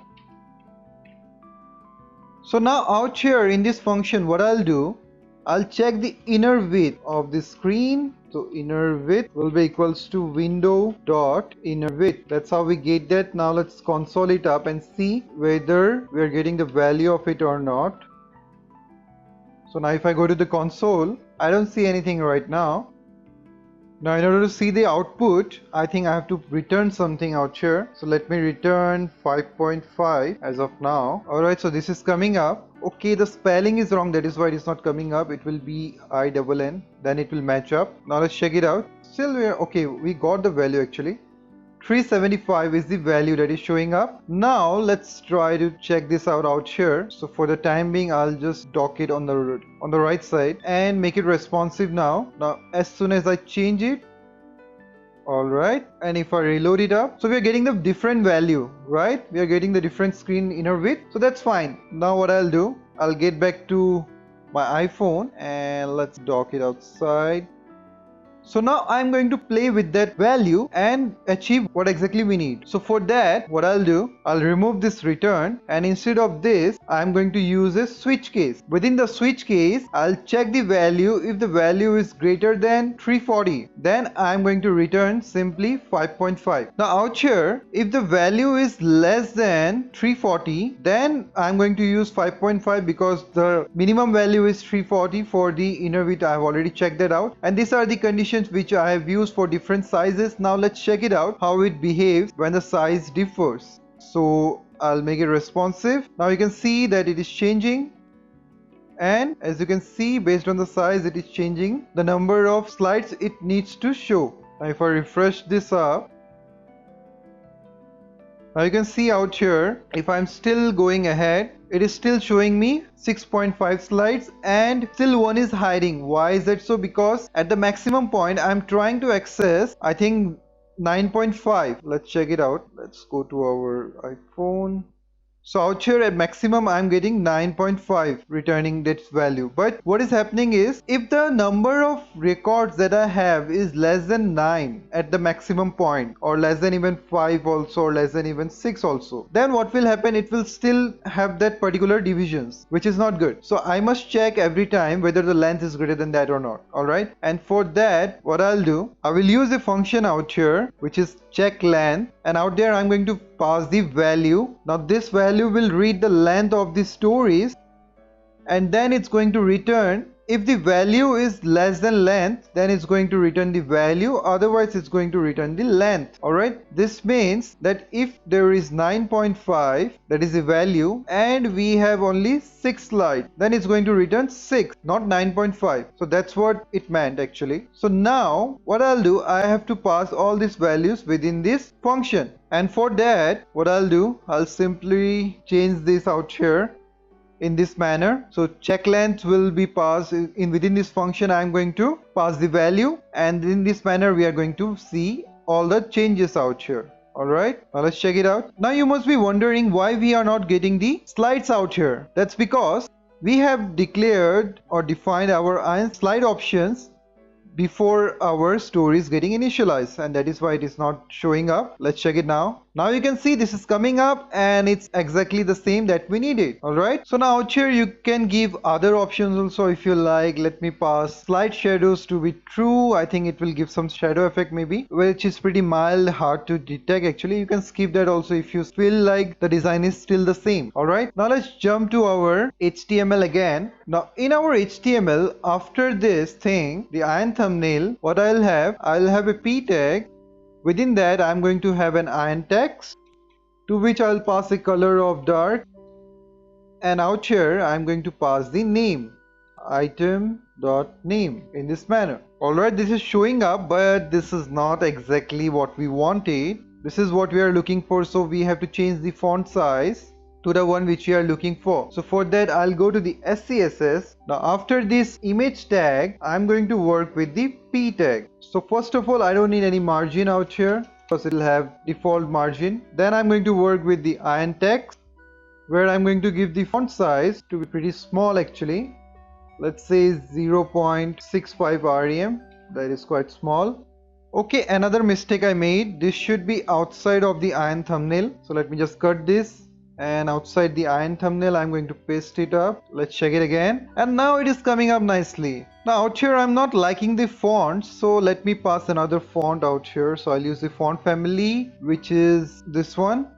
So now out here in this function, what I'll do, I'll check the inner width of the screen. So inner width will be equals to window dot inner width. That's how we get that. Now let's console it up and see whether we're getting the value of it or not. So now if I go to the console, I don't see anything right now. Now in order to see the output, I think I have to return something out here. So let me return 5.5 as of now. Alright, so this is coming up. Okay, the spelling is wrong, that is why it is not coming up. It will be INN, then it will match up. Now let's check it out. Still we are okay, we got the value actually. 375 is the value that is showing up. Now let's try to check this out here. So for the time being, I'll just dock it on the right side and make it responsive now. Now as soon as I change it, alright, and if I reload it up, so we are getting the different value, right? We are getting the different screen inner width, so that's fine. Now what I'll do, I'll get back to my iPhone and let's dock it outside. So now I'm going to play with that value and achieve what exactly we need. So for that, what I'll do, I'll remove this return, and instead of this, I'm going to use a switch case. Within the switch case, I'll check the value. If the value is greater than 340, then I'm going to return simply 5.5. Now out here, if the value is less than 340, then I'm going to use 5.5 because the minimum value is 340 for the inner width. I've already checked that out, and these are the conditions which I have used for different sizes. Now let's check it out how it behaves when the size differs. So I'll make it responsive. Now you can see that it is changing, and as you can see, based on the size, it is changing the number of slides it needs to show. Now if I refresh this up, now you can see out here, if I'm still going ahead, it is still showing me 6.5 slides and still one is hiding. Why is that so? Because at the maximum point I'm trying to access, I think 9.5. Let's check it out. Let's go to our iPhone. So out here at maximum I'm getting 9.5 returning that value. But what is happening is, if the number of records that I have is less than 9 at the maximum point, or less than even 5 also, or less than even 6 also, then what will happen, it will still have that particular divisions, which is not good. So I must check every time whether the length is greater than that or not. Alright, and for that what I'll do, I will use a function out here which is check length, and out there I'm going to pass the value. Now this value will read the length of the stories, and then it's going to return. If the value is less than length, then it's going to return the value, otherwise it's going to return the length. Alright, this means that if there is 9.5, that is the value, and we have only 6 slides, then it's going to return 6, not 9.5. So that's what it meant actually. So now what I'll do, I have to pass all these values within this function, and for that what I'll do, I'll simply change this out here in this manner. So check length will be passed in within this function. I'm going to pass the value, and in this manner we are going to see all the changes out here. Alright, now let's check it out. Now you must be wondering why we are not getting the slides out here. That's because we have declared or defined our ion slide options before our story is getting initialized, and that is why it is not showing up. Let's check it now. Now you can see this is coming up and it's exactly the same that we needed. Alright, so now out here you can give other options also if you like. Let me pass slide shadows to be true. I think it will give some shadow effect maybe, which is pretty mild, hard to detect actually. You can skip that also if you feel like the design is still the same. Alright, now let's jump to our HTML again. Now in our HTML, after this thing, the ion thumbnail, what I'll have a p tag. Within that I'm going to have an ion text, to which I'll pass a color of dark, and out here I'm going to pass the name, item.name, in this manner. Alright, this is showing up, but this is not exactly what we wanted. This is what we are looking for, so we have to change the font size to the one which we are looking for. So for that I'll go to the SCSS. Now after this image tag, I'm going to work with the p tag. So first of all, I don't need any margin out here because it will have default margin. Then I'm going to work with the ion text, where I'm going to give the font size to be pretty small actually. Let's say 0.65 rem. That is quite small. Okay, another mistake I made. This should be outside of the ion thumbnail. So let me just cut this, and outside the ion thumbnail I'm going to paste it up. Let's check it again, and now it is coming up nicely. Now out here I'm not liking the font, so let me pass another font out here. So I'll use the font family, which is this one.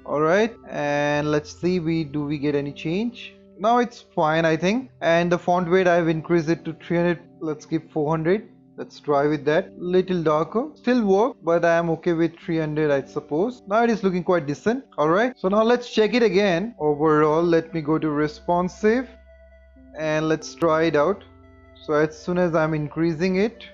Alright, and let's see, do we get any change? Now it's fine I think, and the font weight I've increased it to 300. Let's keep 400. Let's try with that. Little darker, still work, but I am okay with 300 I suppose. Now it is looking quite decent. Alright, so now let's check it again. Overall, let me go to responsive and let's try it out. So as soon as I'm increasing it,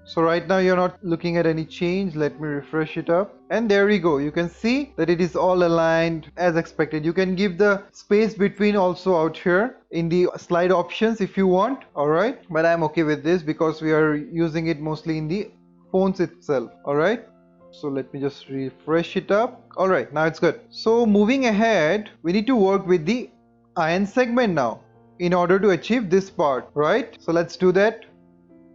so right now you're not looking at any change. Let me refresh it up, and there we go. You can see that it is all aligned as expected. You can give the space between also out here in the slide options if you want. Alright, but I'm okay with this because we are using it mostly in the fonts itself. Alright, so let me just refresh it up. Alright, now it's good. So moving ahead, we need to work with the ion segment now in order to achieve this part, right? So let's do that.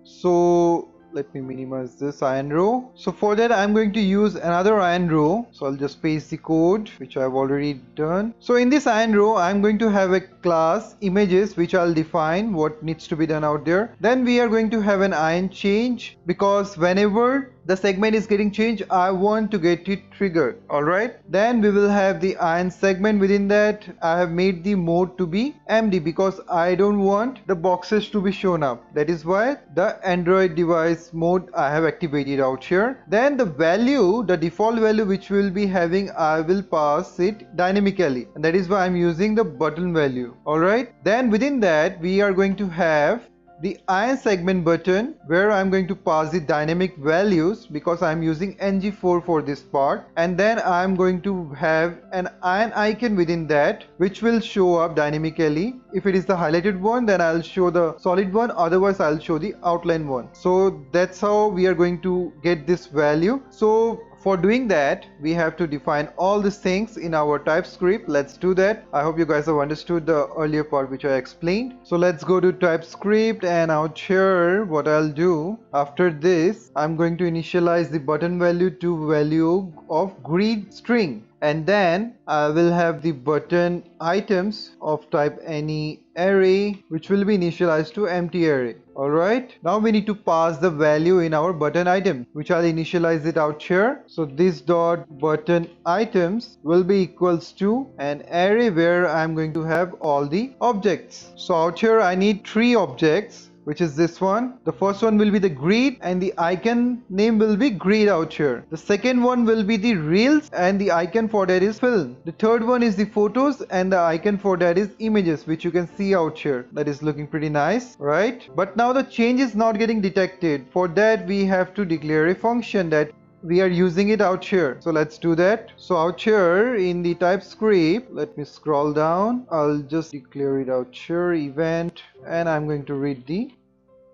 So let me minimize this ion row. So for that I'm going to use another ion row. So I'll just paste the code which I've already done. So in this ion row I'm going to have a class images which I'll define what needs to be done out there. Then we are going to have an ion change, because whenever the segment is getting changed, I want to get it triggered. Alright, then we will have the ion segment. Within that I have made the mode to be empty because I don't want the boxes to be shown up. That is why the Android device mode I have activated out here. Then the value, the default value which we will be having, I will pass it dynamically, and that is why I'm using the button value. Alright, then within that we are going to have the ion segment button, where I'm going to pass the dynamic values because I'm using ng4 for this part, and then I'm going to have an ion icon within that which will show up dynamically. If it is the highlighted one, then I'll show the solid one, otherwise I'll show the outline one. So that's how we are going to get this value. So for doing that, we have to define all these things in our TypeScript. Let's do that. I hope you guys have understood the earlier part which I explained. So let's go to TypeScript, and out here what I'll do after this, I'm going to initialize the button value to value of greet string. and then I will have the button items of type any array, which will be initialized to empty array. Alright, now we need to pass the value in our button item, which I'll initialize it out here. So this dot button items will be equals to an array where I'm going to have all the objects. So out here I need 3 objects, which is this one. The first one will be the grid, and the icon name will be grid out here. The second one will be the reels, and the icon for that is film. The third one is the photos, and the icon for that is images, which you can see out here. That is looking pretty nice, right? But now the change is not getting detected. For that we have to declare a function that we are using it out here. So let's do that. So out here in the TypeScript, let me scroll down. I'll just declare it out here, event, and I'm going to read the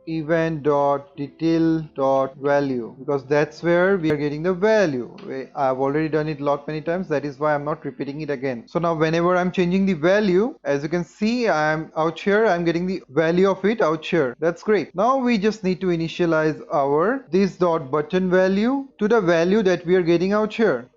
event.detail.value, because that's where we are getting the value. I've already done it many times, that is why I'm not repeating it again. So now whenever I'm changing the value, as you can see, I'm out here, I'm getting the value of it out here. That's great. Now we just need to initialize our this.button value to the value that we are getting out here.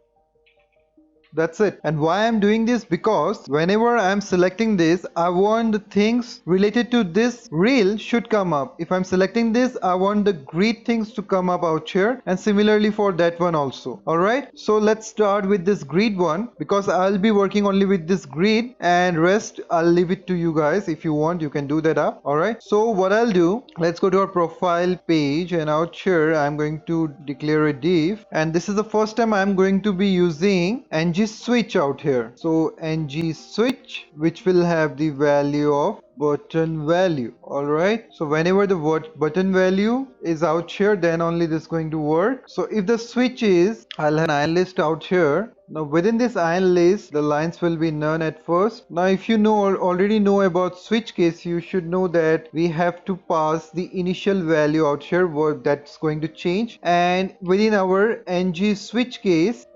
That's it. And why I'm doing this? Because whenever I'm selecting this, I want the things related to this reel should come up. If I'm selecting this, I want the grid things to come up out here, and similarly for that one also. Alright, so let's start with this grid one, because I'll be working only with this grid, and rest I'll leave it to you guys. If you want, you can do that up. Alright, so what I'll do, let's go to our profile page, and out here I'm going to declare a div, and this is the first time I'm going to be using ngSwitch out here. So ngSwitch, which will have the value of button value. Alright, so whenever the button value is out here, then only this is going to work. So if the switch is, I'll have an ion list out here. Now within this ion list, the lines will be none at first. Now if you already know about switch case, you should know that we have to pass the initial value out here, what that's going to change. And within our ngSwitch case,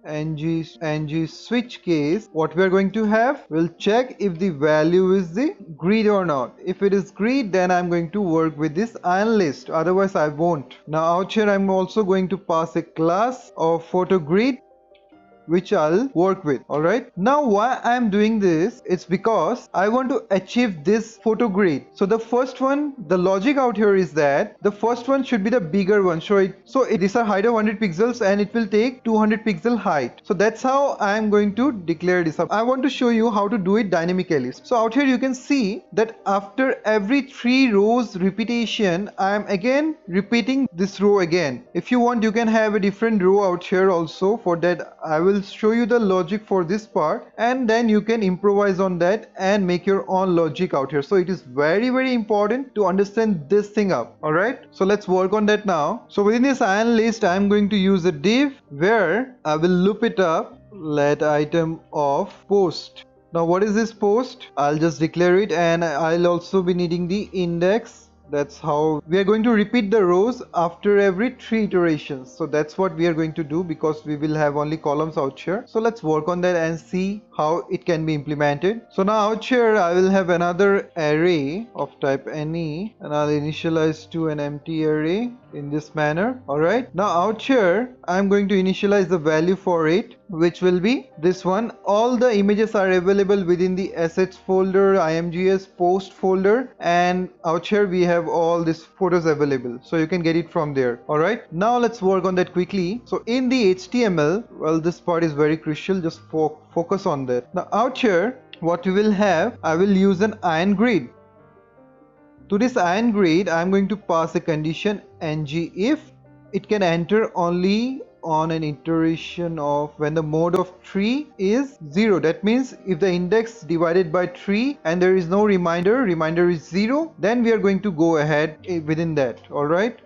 ngSwitch case, what we are going to have, we'll check if the value is the grid or not. If it is grid, then I'm going to work with this ion list, otherwise I won't. Now out here I'm also going to pass a class of photo grid, which I'll work with. Alright, now why I'm doing this, it's because I want to achieve this photo grid. So the first one, the logic out here is that the first one should be the bigger one. So it is a height of 100 pixels and it will take 200 pixel height. So that's how I'm going to declare this up. I want to show you how to do it dynamically. So out here you can see that after every 3 rows repetition, I'm again repeating this row again. If you want, you can have a different row out here also. For that I will show you the logic for this part, and then you can improvise on that and make your own logic out here. So it is very important to understand this thing up. Alright, so let's work on that now. So within this ion list, I'm going to use a div where I will loop it up, let item of post. Now what is this post? I'll just declare it, and I'll also be needing the index. That's how we are going to repeat the rows after every 3 iterations. So that's what we are going to do, because we will have only columns out here. So let's work on that and see how it can be implemented. So now out here I will have another array of type any, and I'll initialize to an empty array in this manner. Alright, now out here I'm going to initialize the value for it, which will be this one. All the images are available within the assets folder, imgs post folder, and out here we have all these photos available, so you can get it from there. Alright, now let's work on that quickly. So in the HTML, well, this part is very crucial, just focus on that. Now out here what we will have, I will use an ion grid. To this ion grid I'm going to pass a condition ng if it can enter only on an iteration of when the mode of 3 is 0. That means if the index divided by 3 and there is no reminder is 0, then we are going to go ahead within that. Alright,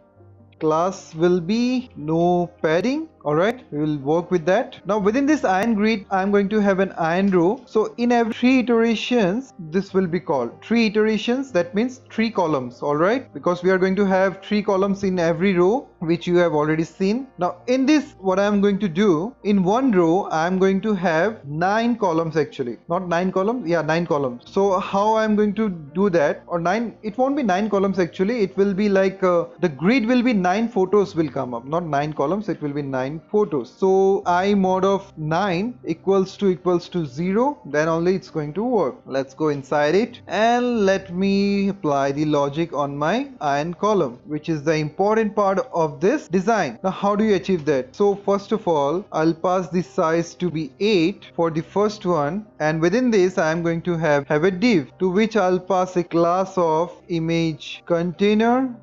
class will be no padding. Alright, we will work with that. Now within this ion grid, I'm going to have an ion row. So in every 3 iterations, this will be called 3 iterations. That means 3 columns. Alright, because we are going to have 3 columns in every row, which you have already seen. Now in this, what I'm going to do, in one row I'm going to have 9 columns actually. Not 9 columns, yeah, 9 columns. So how I'm going to do that, or 9, it won't be 9 columns actually. It will be like the grid will be 9 photos will come up, not 9 columns, it will be 9 9 photos. So I mod of 9 equals to 0, then only it's going to work. Let's go inside it and let me apply the logic on my ion column, which is the important part of this design. Now how do you achieve that? So first of all, I'll pass the size to be 8 for the first one, and within this I am going to have a div to which I'll pass a class of image container.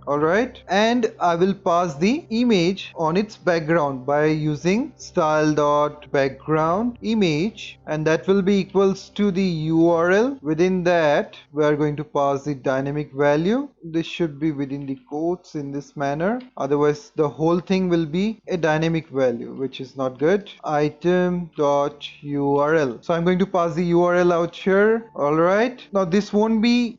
Alright, and I will pass the image on its background by using style.background image, and that will be equals to the URL. Within that we are going to pass the dynamic value. This should be within the quotes in this manner, otherwise the whole thing will be a dynamic value, which is not good. Item.url. So I'm going to pass the URL out here. Alright, now this will be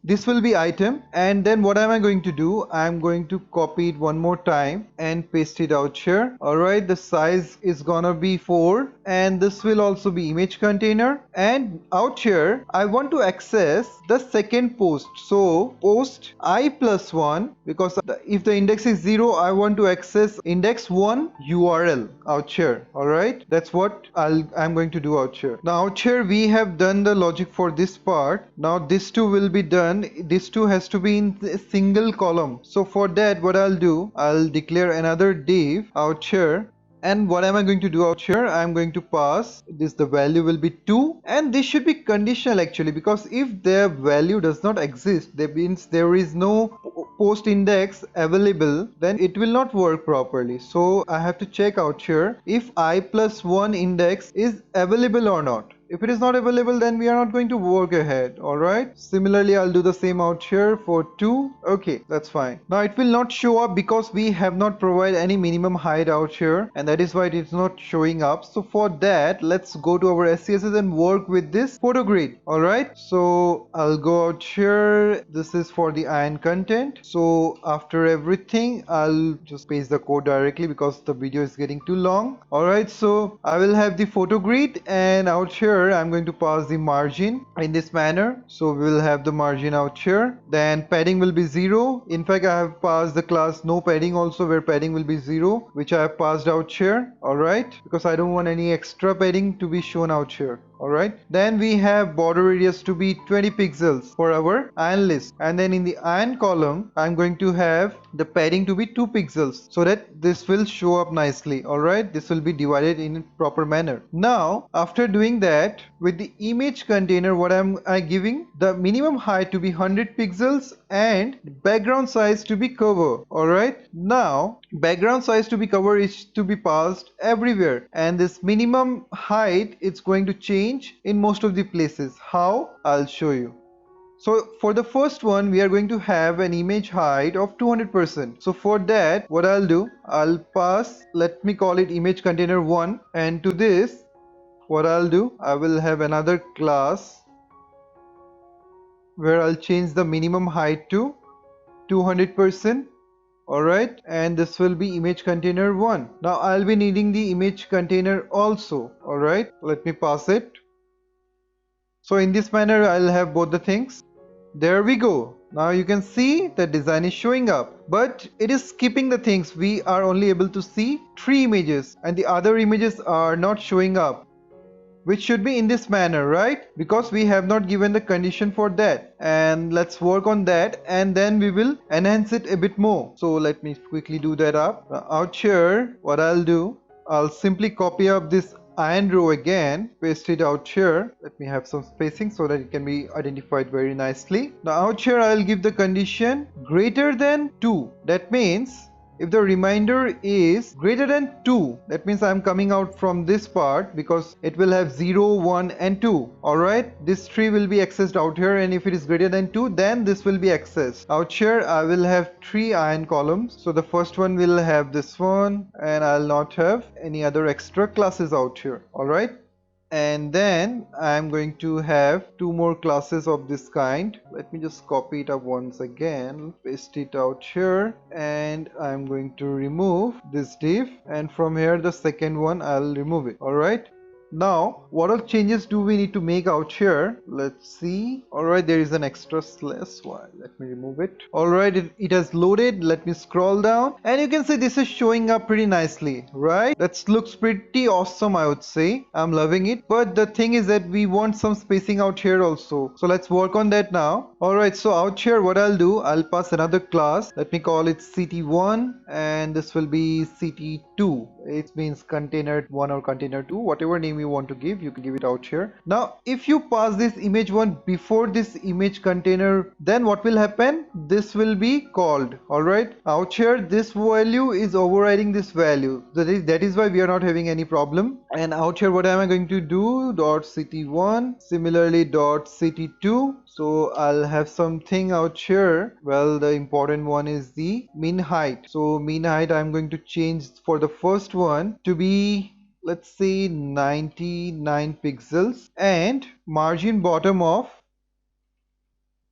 item, and then what am I going to do? I'm going to copy it one more time and paste it out here. Alright, the size is gonna be 4, and this will also be image container, and out here I want to access the second post. So post I+1, because if the index is 0, I want to access index 1 URL out here. Alright, that's what I'm going to do out here. Now out here we have done the logic for this part. Now this too will be done. This too has to be in a single column. So for that, what I'll do, I'll declare another div out here. And what am I going to do out here? I'm going to pass this, the value will be 2, and this should be conditional actually, because if the value does not exist, that means there is no post index available, then it will not work properly. So I have to check out here if I+1 index is available or not. If it is not available, then we are not going to work ahead. Alright, similarly I'll do the same out here for 2. Okay, that's fine. Now it will not show up because we have not provided any minimum height out here, and that is why it is not showing up. So for that, let's go to our SCSS and work with this photo grid. Alright, so I'll go out here. This is for the ion content. So after everything, I'll just paste the code directly because the video is getting too long. Alright, so I will have the photo grid, and out here I'm going to pass the margin in this manner. So we will have the margin out here. Then padding will be 0. In fact, I have passed the class no padding also, where padding will be 0, which I have passed out here. Alright, because I don't want any extra padding to be shown out here. Alright, then we have border radius to be 20 pixels for our ion list, and then in the ion column I'm going to have the padding to be 2 pixels so that this will show up nicely. Alright, this will be divided in a proper manner. Now after doing that, with the image container, what am I giving? The minimum height to be 100 pixels and background size to be cover. Alright, now background size to be cover is to be passed everywhere, and this minimum height, it's going to change in most of the places. How? I'll show you. So for the first one, we are going to have an image height of 200%. So for that, what I'll do, I'll pass, let me call it image container 1, and to this, what I'll do, I will have another class where I'll change the minimum height to 200%. Alright, and this will be image container 1. Now I'll be needing the image container also. Alright, let me pass it. So in this manner I'll have both the things. There we go. Now you can see the design is showing up, but it is skipping the things. We are only able to see 3 images and the other images are not showing up, which should be in this manner, right? Because we have not given the condition for that. And let's work on that, and then we will enhance it a bit more. So let me quickly do that up. Out here, what I'll do, I'll simply copy up this ion row again, paste it out here. Let me have some spacing so that it can be identified very nicely. Now out here I'll give the condition greater than 2. That means if the remainder is greater than 2, that means I'm coming out from this part because it will have 0, 1 and 2. Alright, this tree will be accessed out here, and if it is greater than 2, then this will be accessed. Out here I will have 3 ion columns. So the first one will have this one, and I'll not have any other extra classes out here. Alright, and then I'm going to have 2 more classes of this kind. Let me just copy it up once again, paste it out here, and I'm going to remove this div, and from here the second one I'll remove it. Alright, Now, what all changes do we need to make out here? Let's see. Alright, there is an extra slash. Why? Let me remove it. Alright, it has loaded. Let me scroll down. And you can see this is showing up pretty nicely, right? That looks pretty awesome, I would say. I'm loving it. But the thing is that we want some spacing out here also. So let's work on that now. Alright, so out here what I'll do, I'll pass another class. Let me call it CT1 and this will be CT2. It means container 1 or container 2, whatever name you want to give, you can give it out here. Now if you pass this image 1 before this image container, then what will happen? This will be called. Alright, out here this value is overriding this value. That is why we are not having any problem. And out here what am I going to do? Dot CT1, similarly dot CT2. So I'll have something out here. Well, the important one is the min height. So min height I'm going to change for the first one to be, let's say, 99 pixels and margin bottom of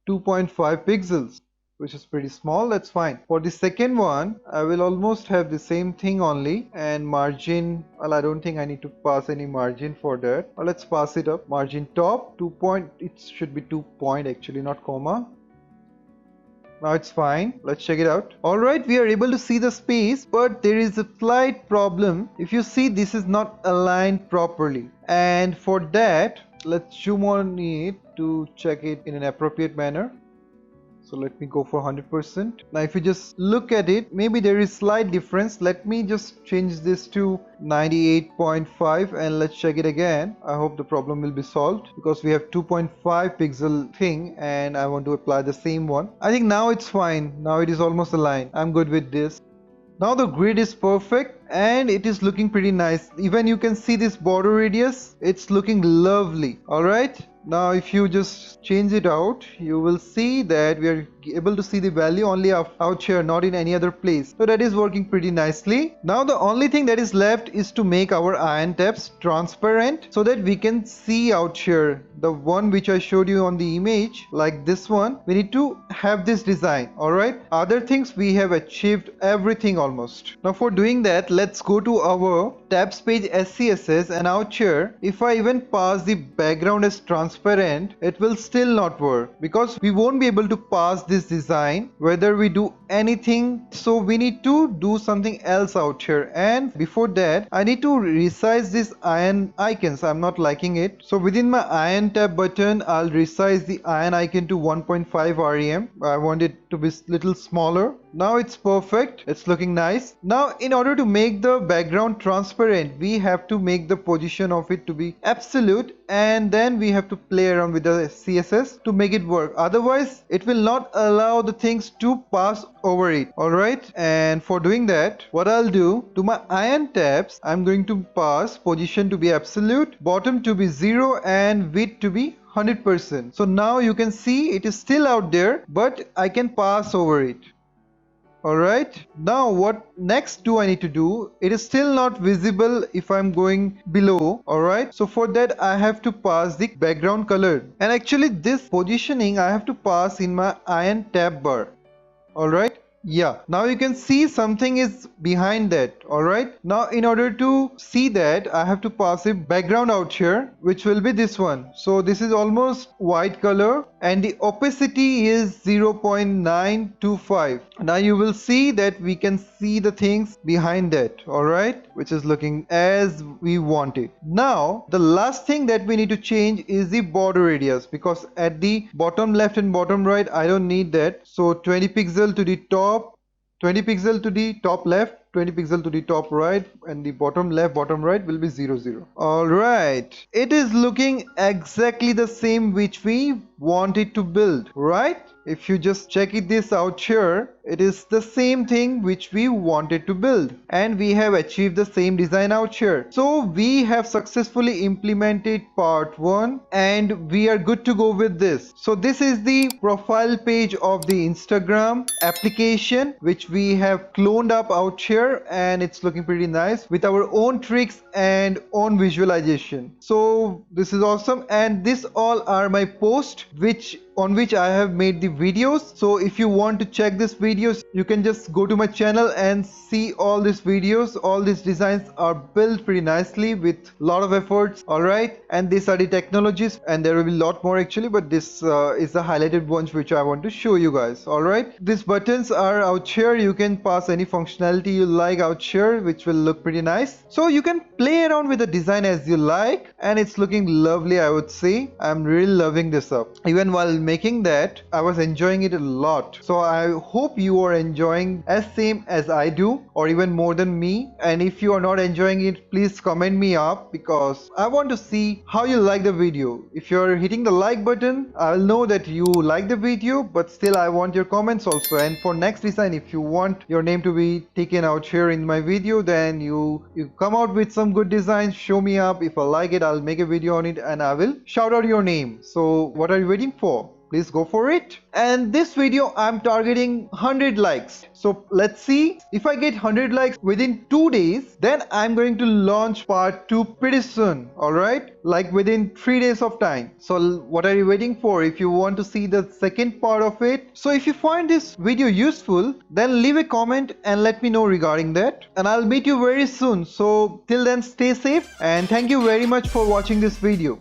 2.5 pixels, which is pretty small. That's fine. For the second one I will almost have the same thing only, and margin, well, I don't think I need to pass any margin for that. Let's pass it up. Margin top 2 point, it should be 2 point actually, not comma. Now it's fine. Let's check it out. Alright, we are able to see the space, but there is a slight problem. If you see, this is not aligned properly, and for that let's zoom on it to check it in an appropriate manner. So let me go for 100%. Now if you just look at it, maybe there is slight difference. Let me just change this to 98.5 and let's check it again. I hope the problem will be solved, because we have 2.5 pixel thing and I want to apply the same one. I think now it's fine. Now it is almost aligned. I'm good with this. Now the grid is perfect and it is looking pretty nice. Even you can see this border radius, it's looking lovely. Alright, now if you just change it out, you will see that we are able to see the value only out here, not in any other place. So that is working pretty nicely. Now the only thing that is left is to make our ion tabs transparent so that we can see out here. The one which I showed you on the image, like this one, we need to have this design. Alright, other things we have achieved everything almost. Now for doing that, let's go to our tabs page SCSS, and out here if I even pass the background as transparent, it will still not work, because we won't be able to pass this design whether we do anything. So we need to do something else out here, and before that I need to resize this ion icons. I'm not liking it. So within my ion tab button, I'll resize the ion icon to 1.5 rem. I want it to be little smaller. Now it's perfect. It's looking nice. Now in order to make the background transparent, we have to make the position of it to be absolute, and then we have to play around with the CSS to make it work. Otherwise it will not allow the things to pass over it. Alright, and for doing that, what I'll do, to my ion tabs I'm going to pass position to be absolute, bottom to be 0 and width to be 100%. So now you can see it is still out there, but I can pass over it. Alright, now what next do I need to do? It is still not visible if I'm going below. Alright, so for that I have to pass the background color, and actually this positioning I have to pass in my ion tab bar. Alright, yeah, now you can see something is behind that. Alright, now in order to see that, I have to pass a background out here, which will be this one. So this is almost white color and the opacity is 0.925. Now you will see that we can see the things behind that. Alright, which is looking as we want it. Now the last thing that we need to change is the border radius, because at the bottom left and bottom right I don't need that. So 20 pixel to the top, 20 pixel to the top left, 20 pixel to the top right, and the bottom left bottom right will be 0 0. Alright, it is looking exactly the same which we wanted to build, right? If you just check this out here, it is the same thing which we wanted to build, and we have achieved the same design out here. So we have successfully implemented part 1 and we are good to go with this. So this is the profile page of the Instagram application which we have cloned up out here, and it's looking pretty nice with our own tricks and own visualization. So this is awesome, and this all are my posts on which I have made the videos. So if you want to check these videos, you can just go to my channel and see all these videos. All these designs are built pretty nicely with a lot of efforts. Alright, and these are the technologies, and there will be a lot more actually, but this is the highlighted ones which I want to show you guys. Alright, these buttons are out here. You can pass any functionality you like out here, which will look pretty nice. So you can play around with the design as you like, and it's looking lovely, I would say. I'm really loving this up. Even while making that, I was enjoying it a lot. So I hope you are enjoying as same as I do, or even more than me. And if you are not enjoying it, please comment me up, because I want to see how you like the video. If you're hitting the like button, I'll know that you like the video, but still I want your comments also. And for next design, if you want your name to be taken out here in my video, then you come out with some good designs, show me up. If I like it, I'll make a video on it and I will shout out your name. So what are you waiting for? Please go for it. And this video I'm targeting 100 likes. So let's see, if I get 100 likes within 2 days, then I'm going to launch part 2 pretty soon. Alright, like within 3 days of time. So what are you waiting for? If you want to see the second part of it, so if you find this video useful, then leave a comment and let me know regarding that, and I'll meet you very soon. So till then, stay safe, and thank you very much for watching this video.